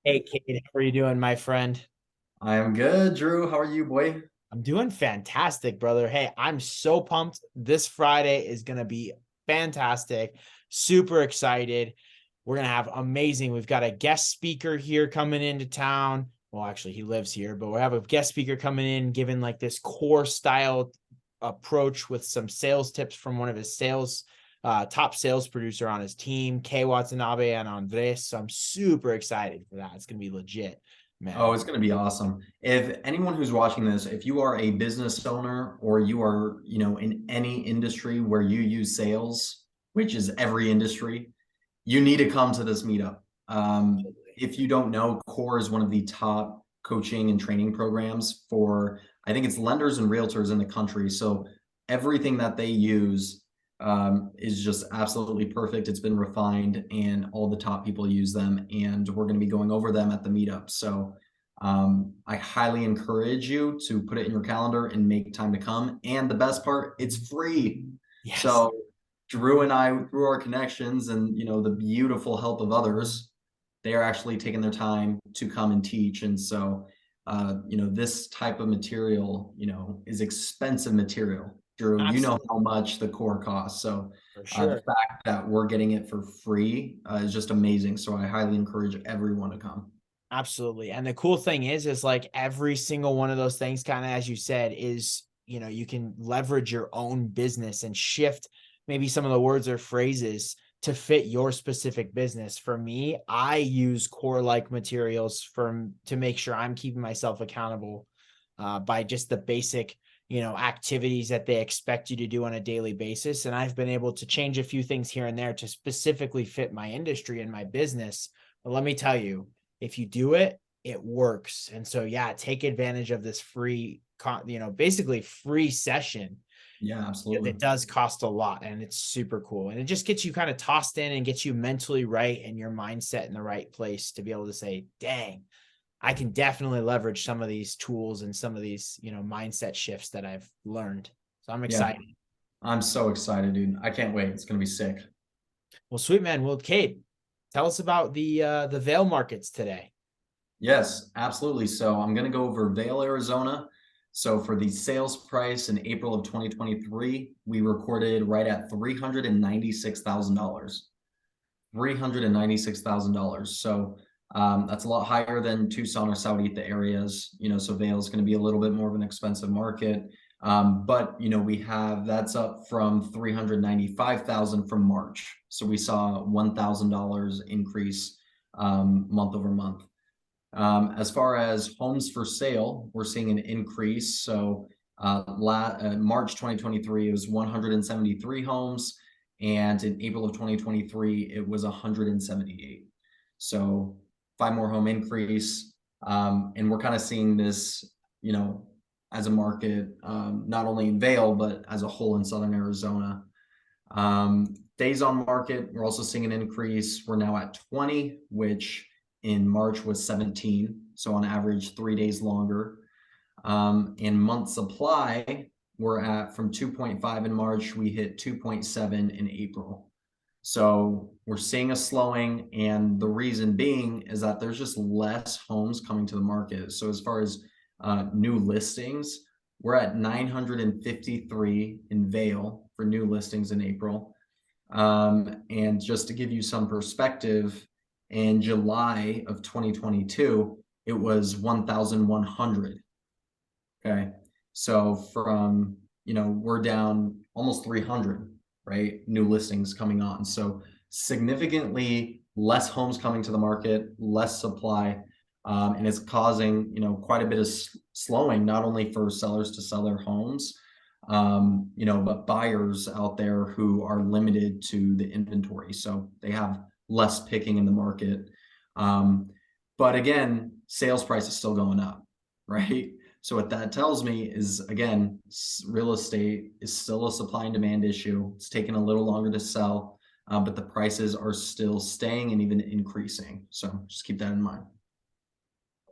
Hey, Kate, how are you doing, my friend? I am good, Drew. How are you, boy? I'm doing fantastic, brother. Hey, I'm so pumped. This Friday is going to be fantastic. Super excited. We're going to have amazing. We've got a guest speaker here coming into town. Well, actually, he lives here, but we have a guest speaker coming in, giving like this core style approach with some sales tips from one of his top sales producer on his team, Kay Watanabe and Andres. So I'm super excited for that. It's going to be legit, Oh, man. it's going to be awesome. If anyone who's watching this, if you are a business owner or you are, in any industry where you use sales, which is every industry, you need to come to this meetup. If you don't know, CORE is one of the top coaching and training programs for, I think it's lenders and realtors in the country. So everything that they use is just absolutely perfect. It's been refined and all the top people use them. And we're going to be going over them at the meetup. So I highly encourage you to put it in your calendar and make time to come. And the best part, it's free. Yes. So Drew and I, through our connections and the beautiful help of others, they are actually taking their time to come and teach. And so, this type of material, is expensive material. Drew, you know Absolutely. how much the core costs. So For the sure. fact that we're getting it for free is just amazing. So I highly encourage everyone to come. Absolutely. And the cool thing is like every single one of those things, kind of as you said, is, you can leverage your own business and shift maybe some of the words or phrases to fit your specific business. For me, I use core like materials to make sure I'm keeping myself accountable by just the basic, activities that they expect you to do on a daily basis. And I've been able to change a few things here and there to specifically fit my industry and my business. But let me tell you, if you do it, it works. And so, yeah, take advantage of this free, basically free session. Yeah, absolutely. It does cost a lot and it's super cool. And it just gets you kind of tossed in and gets you mentally right and your mindset in the right place to be able to say, dang, I can definitely leverage some of these tools and some of these, mindset shifts that I've learned. So I'm Yeah, excited. I'm so excited, dude. I can't wait. It's gonna be sick. Well, sweet man. Well, Kate, tell us about the Vail markets today. Yes, absolutely. So I'm gonna go over Vail, Arizona. So for the sales price in April of 2023, we recorded right at $396,000. $396,000. So that's a lot higher than Tucson or Saudita areas. So Vail is going to be a little bit more of an expensive market. But we have that's up from 395,000 from March. So we saw $1,000 increase month over month. As far as homes for sale, we're seeing an increase. So March 2023, it was 173 homes. And in April of 2023, it was 178. So five more home increase. And we're kind of seeing this, as a market, not only in Vail, but as a whole in Southern Arizona. Days on market, we're also seeing an increase. We're now at 20, which in March was 17. So on average, 3 days longer. In month supply, we're at from 2.5 in March, we hit 2.7 in April. So we're seeing a slowing, and the reason being is that there's just less homes coming to the market. So as far as new listings, we're at 953 in Vail for new listings in April. And just to give you some perspective, in July of 2022, it was 1,100. Okay. So we're down almost 300, right? New listings coming on. So significantly less homes coming to the market, less supply. And it's causing, quite a bit of slowing, not only for sellers to sell their homes, but buyers out there who are limited to the inventory. So they have less picking in the market. But again, sales price is still going up, right? So what that tells me is, again, real estate is still a supply and demand issue. It's taking a little longer to sell, but the prices are still staying and even increasing. So just keep that in mind.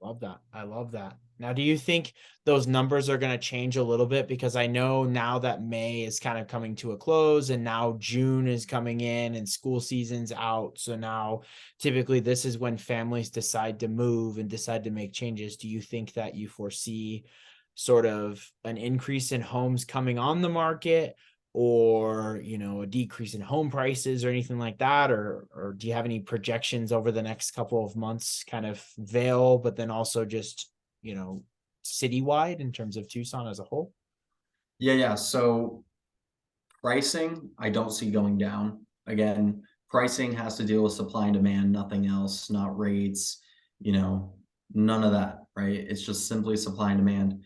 Love that. I love that. Now, do you think those numbers are going to change a little bit? Because I know now that May is kind of coming to a close and now June is coming in and school season's out. So now typically this is when families decide to move and decide to make changes. Do you think that you foresee sort of an increase in homes coming on the market, or a decrease in home prices or anything like that, or do you have any projections over the next couple of months, kind of Vail, but then also just citywide in terms of Tucson as a whole? Yeah. So pricing, I don't see going down. Again, pricing has to deal with supply and demand, nothing else, not rates, you know, none of that, right? It's just simply supply and demand.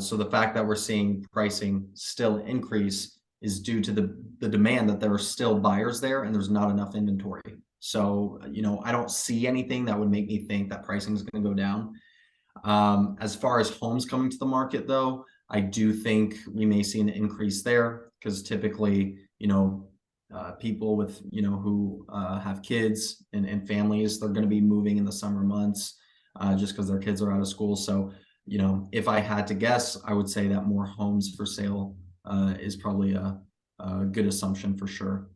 So the fact that we're seeing pricing still increase is due to the demand, that there are still buyers there and there's not enough inventory. So, I don't see anything that would make me think that pricing is going to go down. As far as homes coming to the market, though, I do think we may see an increase there because typically, people with, who have kids and families, they're going to be moving in the summer months just because their kids are out of school. So, if I had to guess, I would say that more homes for sale is probably a good assumption for sure.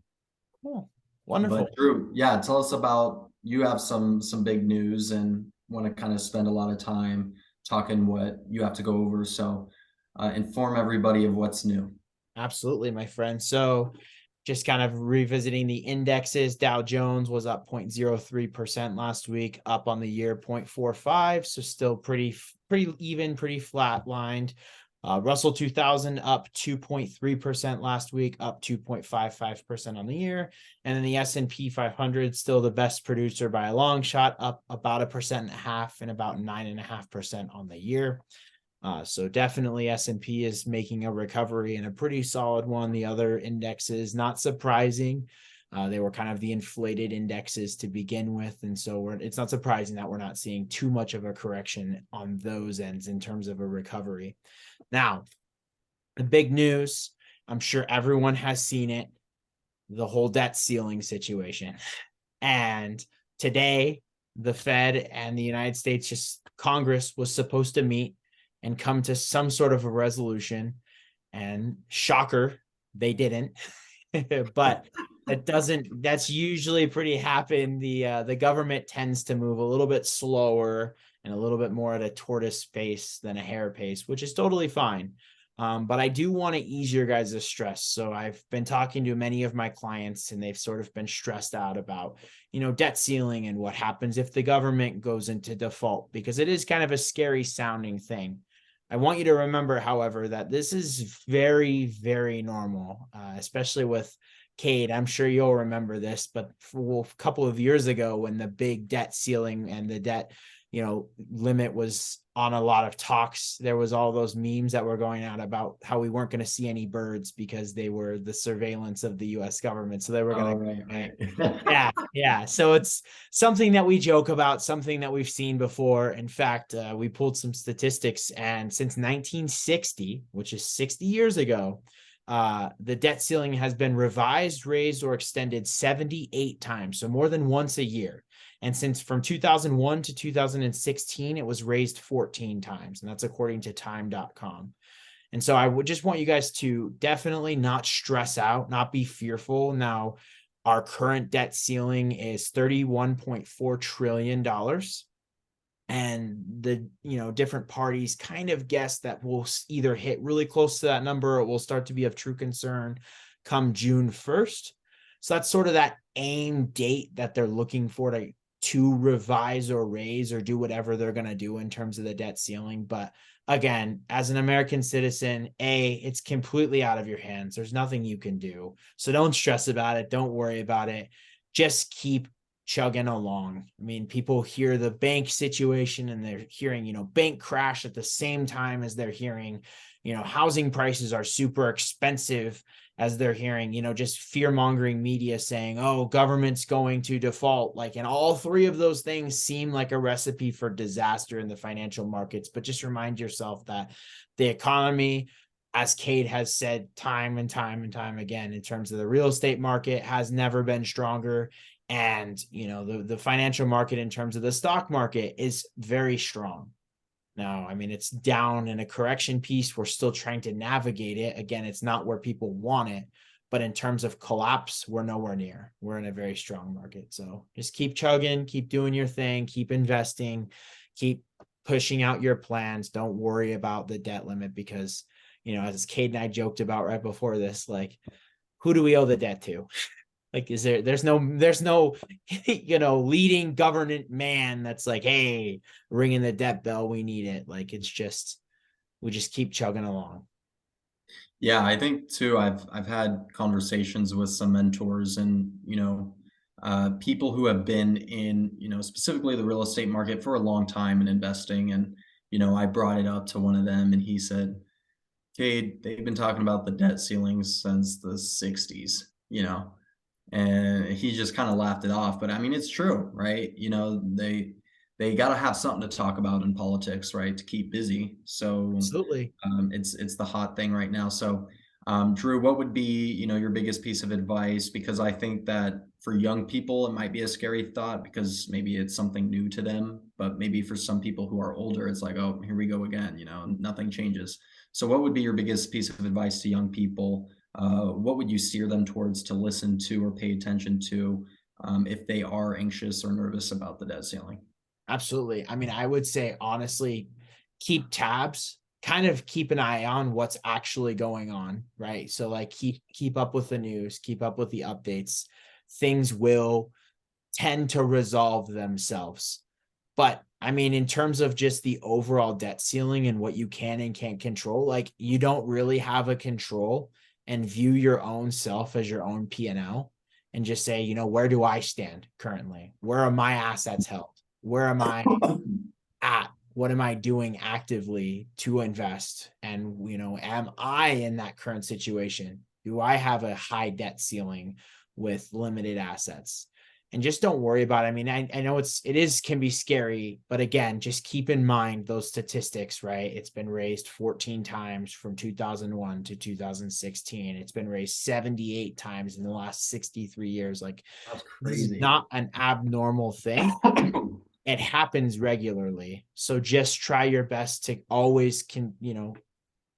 Cool. But Wonderful. Drew, yeah, tell us about, you have some big news and want to kind of spend a lot of time talking what you have to go over. So inform everybody of what's new. Absolutely, my friend. So just kind of revisiting the indexes, Dow Jones was up 0.03% last week, up on the year 0.45. So still pretty even, pretty flat lined. Russell 2000 up 2.3% last week, up 2.55% on the year. And then the S&P 500, still the best producer by a long shot, up about 1.5% and about 9.5% on the year. So definitely S&P is making a recovery and a pretty solid one. The other indexes, not surprising. They were kind of the inflated indexes to begin with. And so it's not surprising that we're not seeing too much of a correction on those ends in terms of a recovery. Now, the big news, I'm sure everyone has seen it, the whole debt ceiling situation. And today, the Fed and the United States Congress was supposed to meet and come to some sort of a resolution. And shocker, they didn't. But that's usually pretty happen. The government tends to move a little bit slower and a little bit more at a tortoise pace than a hare pace, which is totally fine. But I do want to ease your guys' stress. So I've been talking to many of my clients and they've sort of been stressed out about, debt ceiling and what happens if the government goes into default, because it is kind of a scary sounding thing. I want you to remember, however, that this is very, very normal, especially with Cade. I'm sure you'll remember this, but for a couple of years ago when the big debt ceiling and the debt limit was on a lot of talks, there was all those memes that were going out about how we weren't going to see any birds because they were the surveillance of the US government. So they were going to, right. yeah. So it's something that we joke about, something that we've seen before. In fact, we pulled some statistics, and since 1960, which is 60 years ago, the debt ceiling has been revised, raised, or extended 78 times. So more than once a year. And since from 2001 to 2016, it was raised 14 times. And that's according to time.com. And so I would just want you guys to definitely not stress out, not be fearful. Now, our current debt ceiling is $31.4 trillion. And the different parties kind of guess that we'll either hit really close to that number or it will start to be of true concern come June 1st. So that's sort of that aim date that they're looking for to revise or raise or do whatever they're going to do in terms of the debt ceiling. But again, as an American citizen, it's completely out of your hands. There's nothing you can do. So don't stress about it. Don't worry about it. Just keep chugging along. I mean, people hear the bank situation and they're hearing, bank crash at the same time as they're hearing, housing prices are super expensive, as they're hearing, just fear mongering media saying, oh, government's going to default. And all three of those things seem like a recipe for disaster in the financial markets. But just remind yourself that the economy, as Cade has said time and time and time again, in terms of the real estate market, has never been stronger. And, the financial market in terms of the stock market is very strong. Now, I mean, it's down in a correction piece. We're still trying to navigate it. Again, it's not where people want it, but in terms of collapse, we're nowhere near. We're in a very strong market. So just keep chugging, keep doing your thing, keep investing, keep pushing out your plans. Don't worry about the debt limit because, as Cade and I joked about right before this, like, who do we owe the debt to? Like, there's no, leading government man that's like, hey, ringing the debt bell, we need it. Like, we just keep chugging along. Yeah, I think too, I've had conversations with some mentors and, people who have been in, specifically the real estate market for a long time and investing. And, I brought it up to one of them and he said, Cade, they've been talking about the debt ceilings since the 60s, and he just kind of laughed it off. But I mean, it's true, right? They got to have something to talk about in politics, right, to keep busy. So Absolutely. it's the hot thing right now. So, Drew, what would be your biggest piece of advice? Because I think that for young people, it might be a scary thought because maybe it's something new to them. But maybe for some people who are older, it's like, oh, here we go again. Nothing changes. So, what would be your biggest piece of advice to young people? What would you steer them towards to listen to or pay attention to if they are anxious or nervous about the debt ceiling? Absolutely. I mean, I would say honestly, keep tabs, kind of keep an eye on what's actually going on, right? So like keep up with the news, keep up with the updates. Things will tend to resolve themselves. But I mean, in terms of just the overall debt ceiling and what you can and can't control, like you don't really have a control and view your own self as your own P&L and just say, where do I stand currently? Where are my assets held? Where am I at? What am I doing actively to invest? And, am I in that current situation? Do I have a high debt ceiling with limited assets? And just don't worry about it. I mean, I know can be scary, but again, just keep in mind those statistics, right? It's been raised 14 times from 2001 to 2016. It's been raised 78 times in the last 63 years. Like, That's this is crazy. not an abnormal thing. It happens regularly. So just try your best to always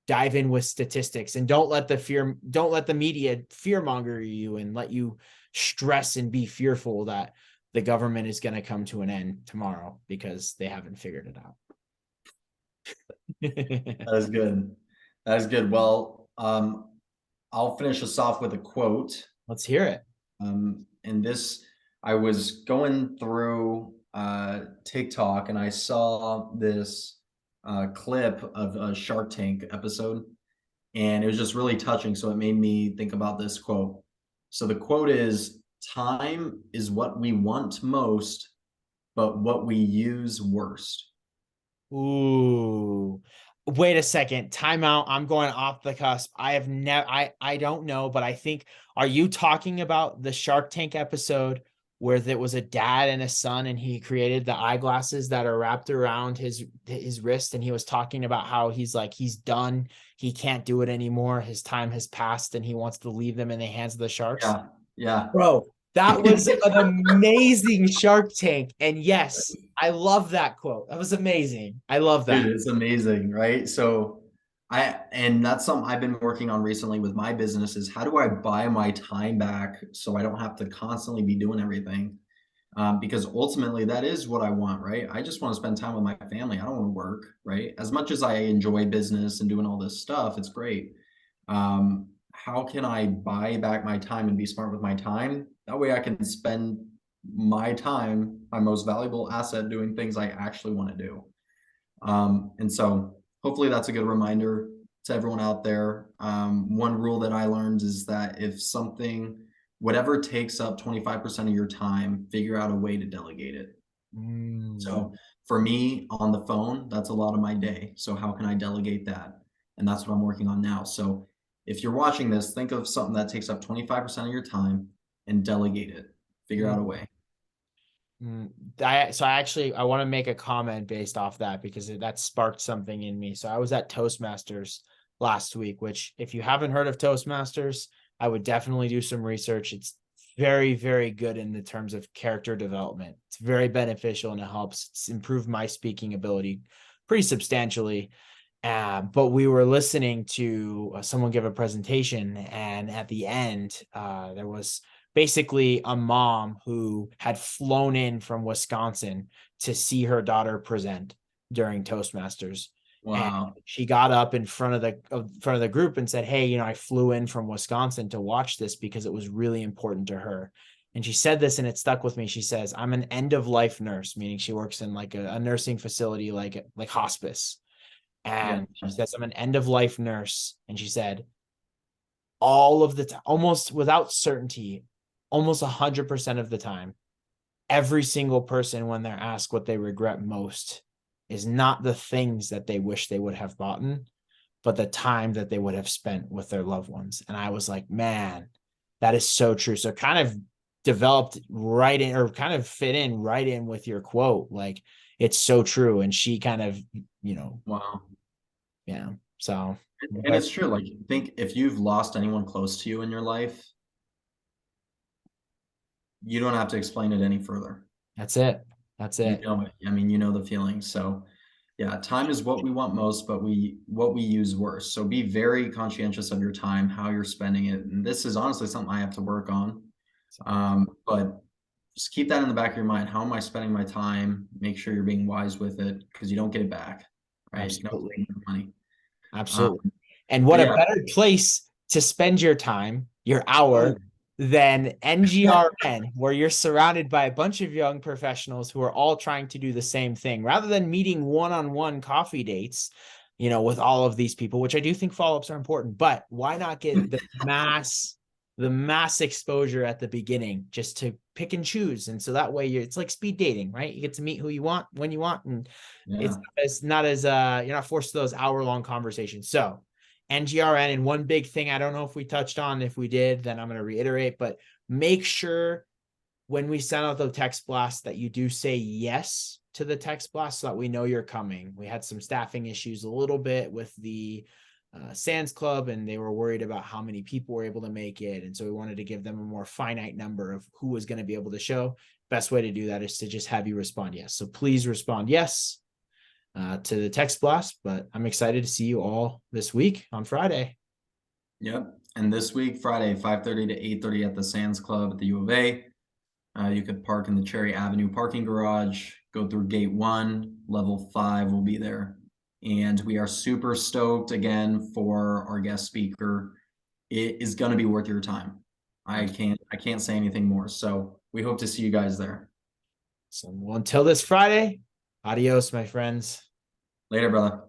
dive in with statistics and don't let the media fearmonger you and let you stress and be fearful that the government is going to come to an end tomorrow because they haven't figured it out. That is good. That is good. Well, I'll finish us off with a quote. Let's hear it. And this, I was going through TikTok and I saw this clip of a Shark Tank episode, and it was just really touching. So it made me think about this quote. So the quote is, time is what we want most, but what we use worst. Ooh. Wait a second. Timeout. I'm going off the cusp. I have never I don't know, but I think, are you talking about the Shark Tank episode where there was a dad and a son and he created the eyeglasses that are wrapped around his wrist, and he was talking about how he's done. He can't do it anymore. His time has passed and he wants to leave them in the hands of the sharks. Yeah. Yeah. Bro, that was an amazing Shark Tank. And yes, I love that quote. That was amazing. I love Dude, that. it's amazing, right? So and that's something I've been working on recently with my business is how do I buy my time back so I don't have to constantly be doing everything? Because ultimately that is what I want, right? I just want to spend time with my family. I don't want to work, right? As much as I enjoy business and doing all this stuff, it's great. How can I buy back my time and be smart with my time? That way I can spend my time, my most valuable asset, doing things I actually want to do. And so hopefully that's a good reminder to everyone out there. One rule that I learned is that if something, whatever takes up 25% of your time, figure out a way to delegate it. Mm. So for me on the phone, that's a lot of my day. So how can I delegate that? And that's what I'm working on now. So if you're watching this, think of something that takes up 25% of your time and delegate it. Figure out a way. I want to make a comment based off that because that sparked something in me. So I was at Toastmasters last week, which if you haven't heard of Toastmasters, I would definitely do some research. It's very, very good in the terms of character development. It's very beneficial and it helps. It's improved my speaking ability pretty substantially. But we were listening to someone give a presentation, and at the end, there was basically a mom who had flown in from Wisconsin to see her daughter present during Toastmasters. And Wow. she got up in front of the group and said, "Hey, I flew in from Wisconsin to watch this because it was really important to her." And she said this, and it stuck with me. She says, "I'm an end of life nurse," meaning she works in like a nursing facility, like hospice. Yeah. And she says, "I'm an end of life nurse." And she said, all of the time, almost without certainty, almost 100% of the time, every single person, when they're asked what they regret most, is not the things that they wish they would have bought, but the time that they would have spent with their loved ones. And I was like, man, that is so true. So kind of developed right in, or kind of fit in right in with your quote. Like, it's so true. And she kind of, Wow. yeah. So, And but it's true. Like, think if you've lost anyone close to you in your life, you don't have to explain it any further. that's it. That's You it. know it. I mean, you know the feeling. So, yeah, time is what we want most, but what we use worse. So be very conscientious of your time, how you're spending it. And this is honestly something I have to work on. So, But just keep that in the back of your mind. How am I spending my time? Make sure you're being wise with it because you don't get it back, right? You can always make absolutely. more money. Um, Absolutely. And what but a yeah, better place to spend your time, your hour, oh, than NGRN, where you're surrounded by a bunch of young professionals who are all trying to do the same thing. Rather than meeting one-on-one coffee dates, with all of these people, which I do think follow-ups are important, but why not get the mass exposure at the beginning just to pick and choose? And so that way it's like speed dating, right? You get to meet who you want when you want, and it's yeah. not as you're not forced to those hour-long conversations. So NGRN, and one big thing, I don't know if we touched on, if we did, then I'm going to reiterate, but make sure when we send out the text blast that you do say yes to the text blast so that we know you're coming. We had some staffing issues a little bit with the Sands Club, and they were worried about how many people were able to make it. And so we wanted to give them a more finite number of who was going to be able to show. Best way to do that is to just have you respond yes. So please respond yes to the text blast. But I'm excited to see you all this week on Friday. Yep. And this week, Friday, 5:30 to 8:30 at the Sands Club at the U of A. You could park in the Cherry Avenue parking garage, go through gate 1, level 5 will be there. And we are super stoked again for our guest speaker. It is going to be worth your time. I can't say anything more. So we hope to see you guys there. So well, until this Friday, adios, my friends. Later, brother.